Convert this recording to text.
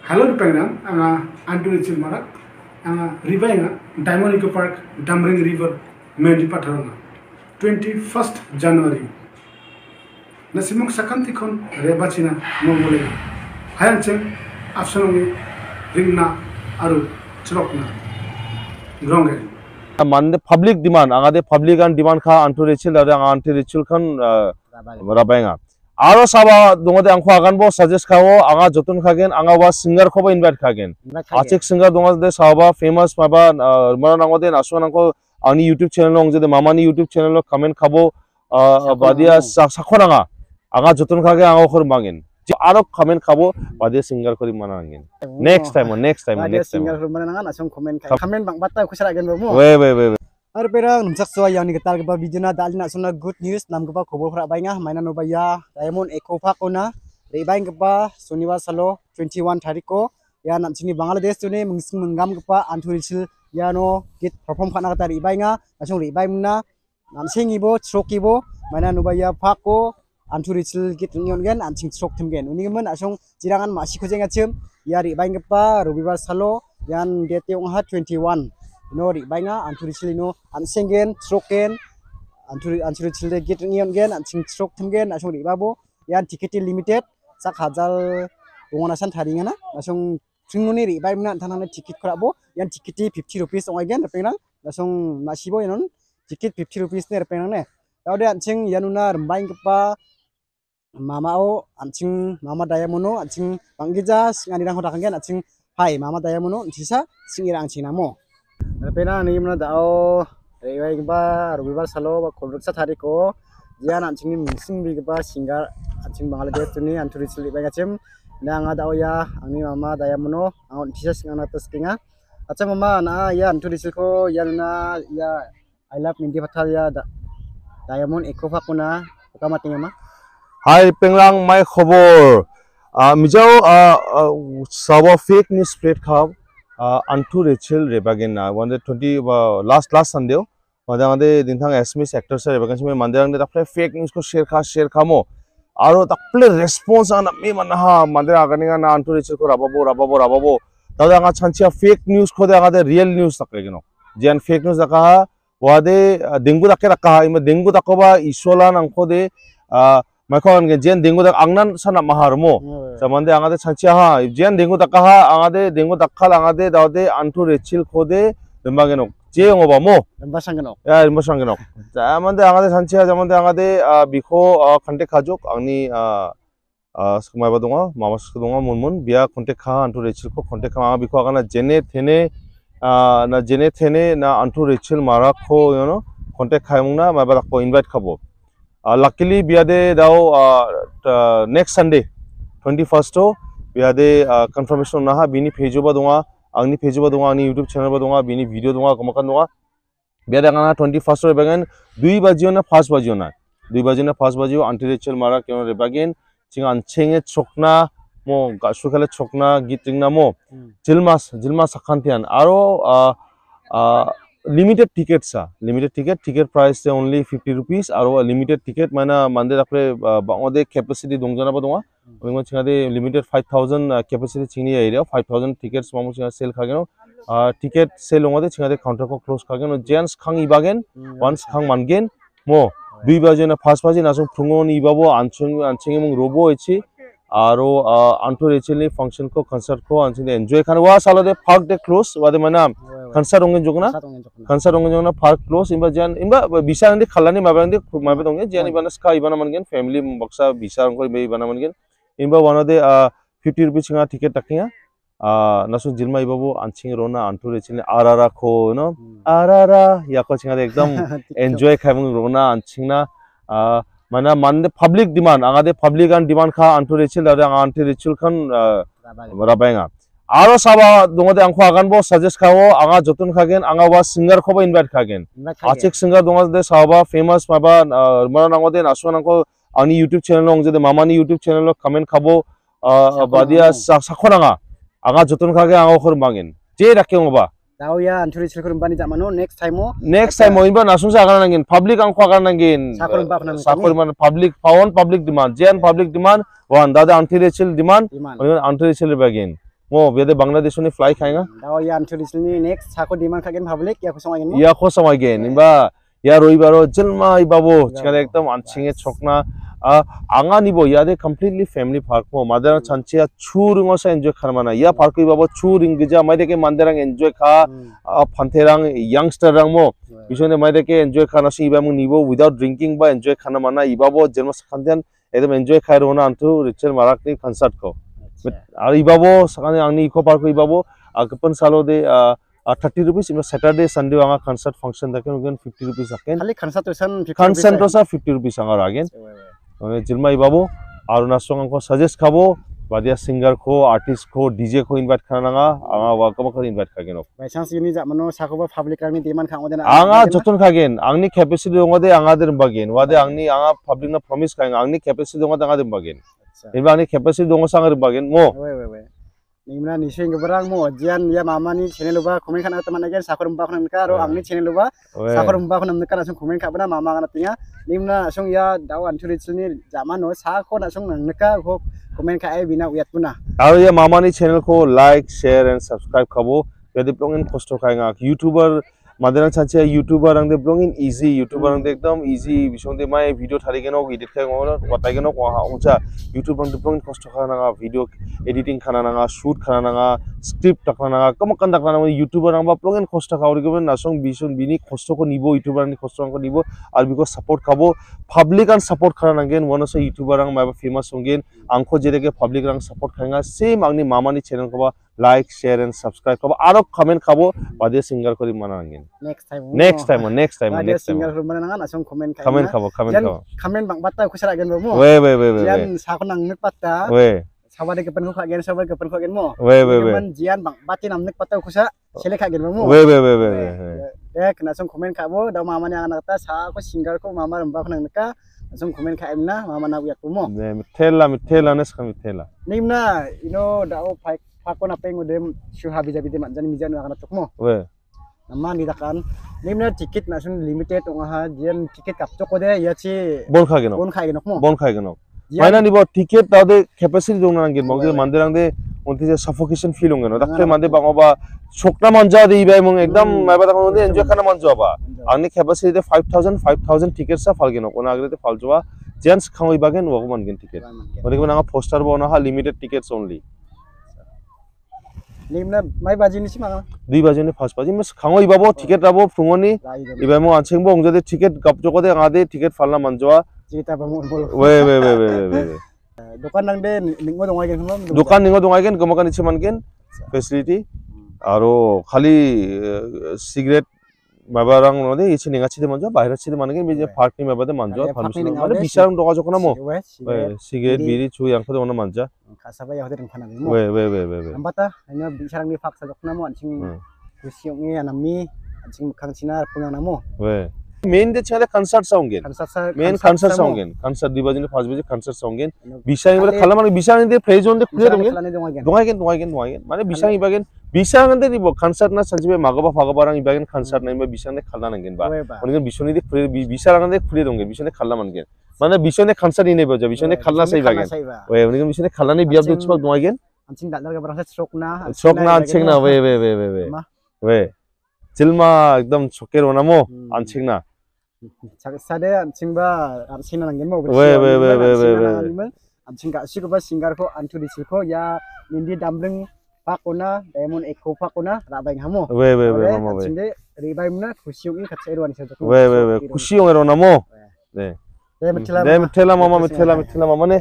Hello Penang, Antu Richil Marak, Rivaina, Diamond Eco Park, Damring River, Mendi Patarana, 21st January. Nasimok Sakantikon, Rebachina, Mongolia. Hayancheng, Afsanomi, Ringna, Aru, Chrokna, Grongen. Man the public demand, the public and demand ka antu Richil, anti Richil kan Rabainga. Aro saba dongode angko agan bo suggest kawo anga jotun kagen anga was singer ko invite kagen achik singer dongode saba famous maba mara nangode nasu nangko ani YouTube channel ong jede mamani YouTube channel lo comment khabo badia sakhonanga anga jotun kage anga khor mangin aro comment khabo badia singer kori manangin next time singer mananga nasong comment bang bata khusra gen mo we Ar perang numsak so yang ni ketal ke video na dal na suna good news nam ke ba khobor khra bainga maina no baya Diamond Eco Park ona re baing ke ba Suniwa Salo 21 tariko ya nam sini Bangladesh tune mungsing menggam ke ba Antu Richil ya no git perform khana kata re bainga nasong re baing na nam singi bo stroke bo maina no baya park ko Antu Richil git nyon gen ansing stroke them gen uni men asong jirangan masi khojenga chim ya re baing ke ba Robibar Salo yan date ong ha 21 no ri bainga Antu Richil no ansingen stroken Antu Richil de git ngion gen ansing strok themgen asong ri babo yan ticket limited sak hajal ongona san tharinga na asong tringoni ri baimna thanana ticket krabo yan ticket 50 rupees ong gen repeng asong masibo yanon ticket 50 rupees ne repeng ne tawde ansing yanuna rembaing kepa mamao ansing mama Diamono ansing banggija singani rang hoda gen ansing hai mama Diamono sisa singira ansing namo Pena ni mana dao rewai ba Robibar Salo ba Kolruksa tariko jian ancing mungsing bi ba singar ancing Bangladesh tuni Antu Richil ba gacem na nga dao ya angni mama Diamono angon tisa singana teskinga acha mama na ya Antu Richil ko ya na ya I love Mendi Patal ya Diamond Eco Park kuna kamatinga ma Hai penglang mai khobor mijau sabo fake news spread khab Antu Richil rebagin one 20 last Sunday mande dinthang SMS actors rebagan sime manderang de takle fake news ko share khamo aro takle response ana me manha mande aganinga na Antu Richil ko rababo tada nga chanchia fake news khode agade real news takle gino jian fake news daka wade dengu dakke rakka ima dengu dakoba isola nang khode maikon jian dengu dak angnan sana maharmo samande angade chanchia ha jian dengu dakka ha angade dengu dakkal angade dawde Antu Richil khode lembagenok jeong oba mo lembasangenok ya lembasangenok jamande angade chanchia jamande angade biko contact khajuk angni skumai badonga mama skumai munmun biya contact kha Antu Richil ko contact kha biko agana jene thene na Antu Richil mara kho you know contact khaimungna maba ko invite khabo luckily biade dao next Sunday 21st to biade confirmation na ha bini page ba donga angni page ba donga ani YouTube channel ba donga bini video donga kamakan donga biade ngana 21st ro bagen 2 bajiyo na 5 bajiyo na 2 bajiyo na 5 bajiyo Antu Richil mara keno re bagen chingan chenge chokna mo gasu khale chokna gitringna mo jilma sakhantian aro limited tickets limited ticket price only 50 rupees aro limited ticket mana mande dakle bangode capacity dongjana ba donga oingo chingade limited 5000 capacity chingni area 5000 tickets mamu chinga sale khageno ticket sale ongode chingade counter ko close khageno gents khang ibagen once khang mangen mo 2 baje na 5 baje na song phungoni ibabo anching mung robo echi aro Antu Richil ni function ko concert ko anching enjoy khan wa salode park de close wade mana concert ongen jogna park close imba jan imba bisa andi khalani mabandi mabe donge jan ibana sky ibana mangen family baksa bisa ko ibana mangen imba one of the 50 rupees nga ticket takinga nasu jilma ibabu anching rona Antu Richil ni arara ko no arara yako chinga ekdam enjoy khaimung rona anchingna mana mande public demand angade public and demand kha Antu Richil Antu Richil khan rabainga aro saba dongode angko agan bo suggest kawo anga jotun khagen anga wa singer ko invite khagen achik singer dongode saba famous maba mara nangode nasu nangko ani YouTube channel ong jede mamani YouTube channel lo comment khabo badia sakhonanga anga jotun khage anga khor mangin je rakyong ba Tao ya Antu Richil ko bani jamano next time mo inba nasung sa agana nangin public angko agana nangin sakor man public demand jen public demand one dada Antu Richil demand Antu Richil bagin Mo biade Bangladesh ni fly khainga. Daw ya antu disini next sako demand kagen public ya kusong agen mo. Ya kho samai gen imba ya roibaro jelma ibabo chikale ekdam ansinge chokna anga nibo yade completely family park mo madara chanchia churingo sa enjoy kharmana ya park ibabo churing gija maideke manderang enjoy kha phanterang youngster rang mo bishone maideke enjoy khana si ibamo nibo without drinking ba enjoy khana mana ibabo jelma sakhandian edam enjoy khai rona antu ritual marak ni concert ko ar ibabo sakane angni eco park ibabo kapan salo de 30 rupees in Saturday Sunday anga concert function daken again 50 rupees again Kali concentration 50 concentration 50 rupees anga again jilma ibabo aruna song ko suggest khabo badia singer ko artist ko DJ ko invite khana nga anga welcome ko invite khagen by chance ini jamano sako ba public ni demand khang odena anga joton khagen angni capacity dongode anga der bagen wade angni anga public na promise khagen angni capacity dongode anga der bagen inba angni capacity dongo sangar bagen mo Nimna nising keberang mo jian ya mama ni channel lupa komen kan teman aja sakor mbak kan karo angni channel lupa sakor mbak kan kan langsung komen ka bana mama kan artinya nimna langsung ya dawan curi ni zaman no sakor langsung neka ko komen ka ai bina uyat puna aro ya mama ni channel ko like share and subscribe khabo yadi plongin kosto khainga YouTuber Madana chanche YouTuber ang de plongin easy YouTuber ang de ekdam easy bishong de mai video thari geno edit khai ngol watai geno ko ha uncha YouTube ang de plongin kosto khana nga video editing khana nga shoot khana nga script takna nga kam kan takna nga YouTuber ang ba plongin kosto khauri goben nasong bishon bini kosto ko nibo YouTuber ang kosto ko nibo ar biko support khabo public ang support khana ngagen one of YouTuber ang mai famous hongen angko jerege public ang support khanga same angni mama ni channel ko ba like share and subscribe khabo aro comment khabo badia singer kori mana ngagen next time badia singer kori mana nga langsung comment khabo comment bang bata kusara gen mo we jian sako nang nek pata we sabar ke pen ko khagen sabar ke pen ko gen mo we jian bang bati nam nek pata kusa sele khagen mo we kena langsung komen kabo daw mama ni anak ta sako singer ko mama mbak nang neka langsung komen khaem na mama na uyat mo mitela nes mitela nimna daw Ako na pengo dem syuha bija bija manjan mijan akan tok mo. We. Nama ni takan. Nimna tiket nasun limited onga jian tiket kapto ko de ya chi bon khageno mo. Bon khageno. Maina ni bo tiket tade capacity dong nang gen mongde mandirang de unti je suffocation feel ongeno. Dakte mande bangoba chokna manja de ibai mong ekdam maiba takon de enjoy kana manja ba. Angni capacity de 5000 tickets sa falgeno. Kona agre de faljoba chance khangoi bagen wo man gen ticket. Odike nanga poster bo na limited tickets only. Nimna mai baji ni sima 2 baje ni first baje mes khangoi babo ticket rabo phungoni ibai mo anchengbo ongjade ticket gapjoko de ngade ticket falna manjoa cerita bamo we dokan nang de ningo dongai gen dokan ningo dongai gen gomakan iche mangen facility aro khali cigarette mabarang node iche ninga chide manjoa bahira chide mangen beje park ni mabade manjoa permission mane bisarang doga jokona mo cigarette biri chu yang khode ona manja kasaba ya hoder khana mo we ambata hanya bisarang ni fak sajokna mo anching kusiong anami anching khang china pungang namo we main de chale concert songen main concert songen concert dibajine 5 baje concert songen bisang bole khala mane bisang de play zone de clear hongen dongagen mane bisang ibagen bisang de dibo concert na sanjibe magaba phagabarang ibagen concert na bisang de khala nangen ba ongen bisoni de bisang de clear hongen bisone khala mangen mane bisone concert ine boja bisone khala sai bagen we ongen bisone khala ni biab de chok dongagen anching dadar ga barang sokna anching na we Cilma ekdam choker ona mo anching na sade anching ba anching na ngen mo we anching ga si ko ba singer ko antu disil ko ya mindi dambreng pakona diamond eco pakona rabai ngamo we mama we anching de ribai muna khusiung i khatsai ro anisa jok we khusiung ero na mo de mitela mama ne